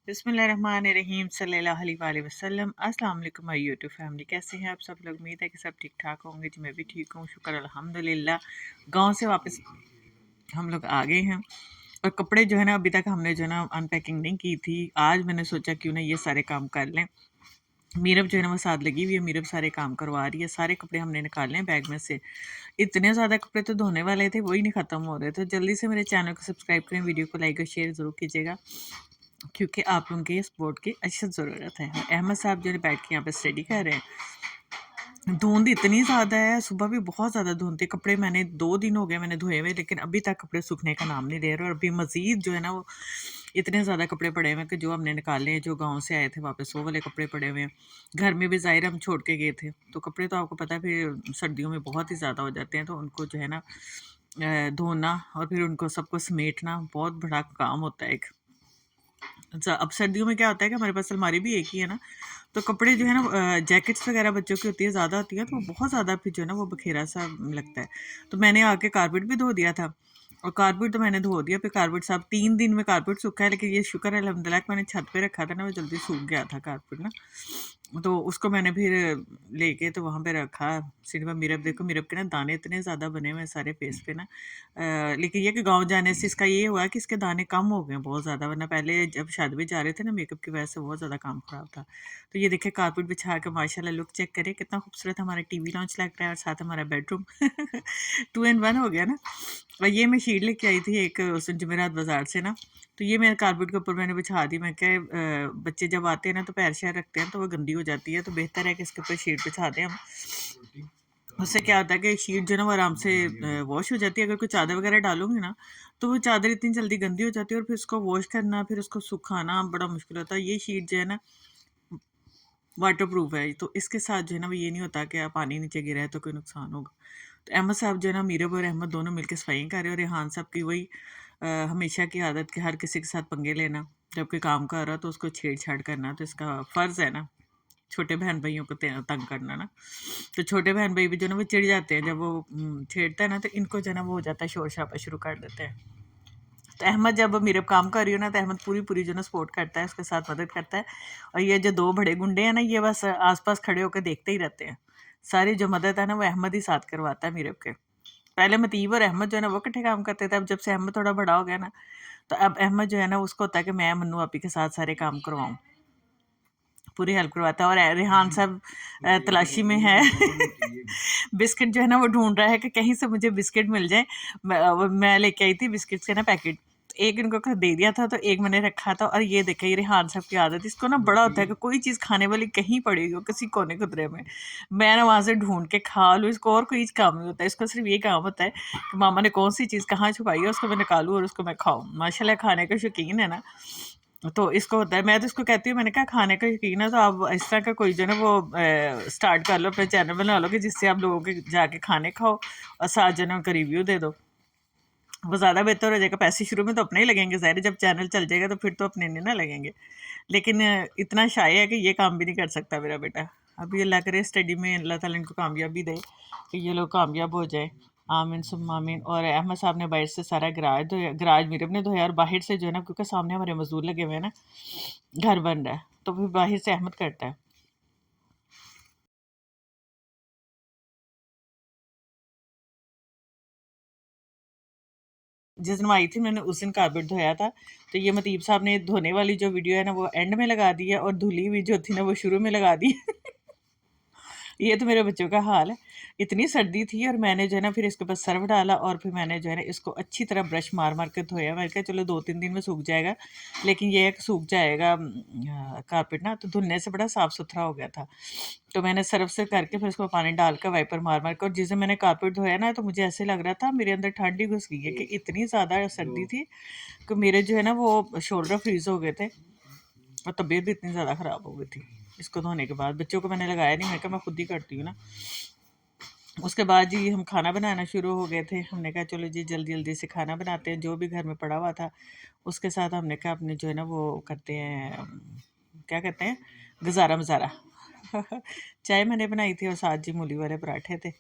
बिस्मिल्लाहिर्रहमानिर्रहीम सल्लल्लाहु अलैहि वसल्लम। अस्सलाम वालेकुम माय यूट्यूब फैमिली, कैसे हैं आप सब लोग? उम्मीद है कि सब ठीक ठाक होंगे जी। मैं भी ठीक हूँ, शुक्र अल्हम्दुलिल्लाह। गांव से वापस हम लोग आ गए हैं और कपड़े जो है ना अभी तक हमने जो है ना अनपैकिंग नहीं की थी। आज मैंने सोचा क्यों ना ये सारे काम कर लें। मीरब जो है ना वो साथ लगी हुई है, मीरब सारे काम करवा रही है। सारे कपड़े हमने निकाले हैं बैग में से। इतने ज़्यादा कपड़े तो धोने वाले थे, वही नहीं ख़त्म हो रहे। तो जल्दी से मेरे चैनल को सब्सक्राइब करें, वीडियो को लाइक और शेयर ज़रूर कीजिएगा, क्योंकि आप लोगों के सपोर्ट की अच्छी ज़रूरत है। अहमद साहब जो है बैठ के यहाँ पे स्टडी कर रहे हैं। धुंध इतनी ज़्यादा है, सुबह भी बहुत ज़्यादा धुंध थी। कपड़े मैंने 2 दिन हो गए मैंने धोए हुए, लेकिन अभी तक कपड़े सूखने का नाम नहीं ले रहे। और अभी मज़ीद जो है ना वो इतने ज़्यादा कपड़े पड़े हुए हैं कि जो हमने निकाले हैं, जो गांव से आए थे वापस, वो वाले कपड़े पड़े हुए हैं। घर में भी ज़ाहिर हम छोड़ के गए थे, तो कपड़े तो आपको पता है फिर सर्दियों में बहुत ही ज़्यादा हो जाते हैं। तो उनको जो है ना धोना और फिर उनको सबको समेटना बहुत बड़ा काम होता है एक। अच्छा, अब सर्दियों में क्या होता है कि हमारे पास अलमारी भी एक ही है ना, तो कपड़े जो है ना जैकेट्स वगैरह बच्चों की होती है, ज़्यादा होती है, तो वो बहुत ज़्यादा फिर जो है ना वो बखेरा सा लगता है। तो मैंने आके कारपेट भी धो दिया था, और कारपेट तो मैंने धो दिया। फिर कारपेट साहब 3 दिन में कारपेट सूखा है, लेकिन ये शुक्र है अल्हम्दुलिल्लाह कि मैंने छत पे रखा था ना, वो जल्दी सूख गया था कारपेट ना। तो उसको मैंने फिर लेके तो वहाँ पे रखा सिनेमा। मीरब देखो, मीरब के ना दाने इतने ज़्यादा बने हुए हैं सारे फेस पे ना। लेकिन ये कि गांव जाने से इसका ये हुआ कि इसके दाने कम हो गए हैं बहुत ज़्यादा, वरना पहले जब शादी में जा रहे थे ना मेकअप की वजह से बहुत ज़्यादा काम ख़राब था। तो ये देखिए कारपेट बिछा के माशाल्लाह लुक चेक करें कितना खूबसूरत हमारा टीवी लॉन्च लग रहा है, और साथ हमारा बेडरूम 2 in 1 हो गया ना। और ये मैं शीट लेके आई थी एक उस जुमेरात बाज़ार से ना, तो ये मेरे कारपेट के ऊपर मैंने बिछा दी। मैं क्या बच्चे जब आते हैं ना तो पैर शैर रखते हैं तो वो गंदी हो जाती है, तो बेहतर है कि इसके ऊपर शीट बिछा दें हम। उससे क्या होता है कि शीट जो है ना वो आराम से वॉश हो जाती है। अगर कोई चादर वगैरह डालूंगी ना तो वो चादर इतनी जल्दी गंदी हो जाती है, और फिर उसको वॉश करना, फिर उसको सुखाना बड़ा मुश्किल होता है। ये शीट जो है ना वाटर प्रूफ है, तो इसके साथ जो है ना वो ये नहीं होता कि आप पानी नीचे गिरा है तो कोई नुकसान होगा। तो अहमद साहब जो है ना, मीरब और अहमद दोनों मिलकर सफाई कर रहे हैं। और रेहान साहब की वही हमेशा की आदत कि हर किसी के साथ पंगे लेना। जब कोई काम कर रहा तो उसको छेड़छाड़ करना, तो इसका फ़र्ज़ है ना छोटे बहन भाइयों को तंग करना ना। तो छोटे बहन भाई भी जो है ना वो चिढ़ जाते हैं जब वो छेड़ता है ना, तो इनको जो है ना वो हो जाता है, शोर शराबा शुरू कर देते हैं। तो अहमद जब मीरब काम कर रही हो ना तो अहमद पूरी पूरी जो है ना सपोर्ट करता है, उसके साथ मदद करता है। और ये जो 2 बड़े गुंडे हैं ना, ये बस आसपास खड़े होकर देखते ही रहते हैं। सारी जो मदद है ना वो अहमद ही साथ करवाता है मीरब के। पहले मतीब और अहमद जो है ना वो इकट्ठे काम करते थे, अब जब से अहमद थोड़ा बड़ा हो गया ना, तो अब अहमद जो है ना उसको होता है कि मैं मन्नू आपी के साथ सारे काम करवाऊँ, पूरी हेल्प करवाता है। और रेहान साहब तलाशी में है बिस्किट जो है ना वो ढूंढ रहा है कि कहीं से मुझे बिस्किट मिल जाए। मैं लेके आई थी बिस्किट के ना पैकेट, एक इनको दे दिया था तो एक मैंने रखा था। और ये देखा, ये रेहान साहब की आदत, इसको ना बड़ा होता है कि कोई चीज़ खाने वाली कहीं पड़ी हुई हो किसी कोने खुदरे में, मैं ना वहाँ से ढूंढ के खा लूँ। इसको और कोई काम नहीं होता है, इसको सिर्फ ये काम होता है कि मामा ने कौन सी चीज़ कहाँ छुपाई है उसको मैं निकालूँ और उसको मैं खाऊँ। माशाल्लाह खाने का शौकीन है ना, तो इसको होता है। मैं तो इसको कहती हूँ, मैंने कहा खाने का शौकीन है तो आप इस तरह का कोई जो है ना वो स्टार्ट कर लो, अपने चैनल बना लो कि जिससे आप लोगों के जाके खाने खाओ और साथ जो है ना उनका रिव्यू दे दो। वो ज़्यादा बेहतर हो जाएगा। पैसे शुरू में तो अपने ही लगेंगे ज़ाहिर है, जब चैनल चल जाएगा तो फिर तो अपने नहीं ना लगेंगे। लेकिन इतना शाय है कि ये काम भी नहीं कर सकता मेरा बेटा। अब ये अल्लाह करे स्टडी में अल्लाह ताला इनको कामयाबी दे कि ये लोग कामयाब हो जाए, आमीन सुम्मा आमीन। और अहमद साहब ने बाहर से सारा गराज धोया, गराज मीरब ने धोया, और बाहर से जो है ना, क्योंकि सामने हमारे मजदूर लगे हुए हैं ना, घर बन रहा है, तो फिर बाहर से अहमद करता है। जिस दिन मैं आई थी मैंने उस दिन कारपेट धोया था। तो ये मतीब साहब ने धोने वाली जो वीडियो है ना वो एंड में लगा दी है, और धुली हुई जो थी ना वो शुरू में लगा दी ये तो मेरे बच्चों का हाल है। इतनी सर्दी थी और मैंने जो है ना फिर इसके ऊपर सर्फ डाला, और फिर मैंने जो है ना इसको अच्छी तरह ब्रश मार मार के धोया। मैंने कहा चलो 2-3 दिन में सूख जाएगा, लेकिन ये है कि सूख जाएगा कारपेट ना, तो धुलने से बड़ा साफ़ सुथरा हो गया था। तो मैंने सर्फ से करके फिर उसको पानी डाल कर वाइपर मार मार कर, और जिस दिन मैंने कारपेट धोया ना तो मुझे ऐसे लग रहा था मेरे अंदर ठंड ही घुस गई है, कि इतनी ज़्यादा सर्दी थी कि मेरे जो है ना वो शोल्डर फ्रीज़ हो गए थे, और तबीयत भी इतनी ज़्यादा ख़राब हो गई थी इसको धोने के बाद। बच्चों को मैंने लगाया नहीं, मैं कहा मैं खुद ही करती हूँ ना। उसके बाद जी हम खाना बनाना शुरू हो गए थे। हमने कहा चलो जी जल्दी जल्दी से खाना बनाते हैं, जो भी घर में पड़ा हुआ था उसके साथ हमने कहा अपने जो है ना वो करते हैं, क्या कहते हैं, गुजारा मज़ारा चाय मैंने बनाई थी और साथ जी मूली वाले पराठे थे।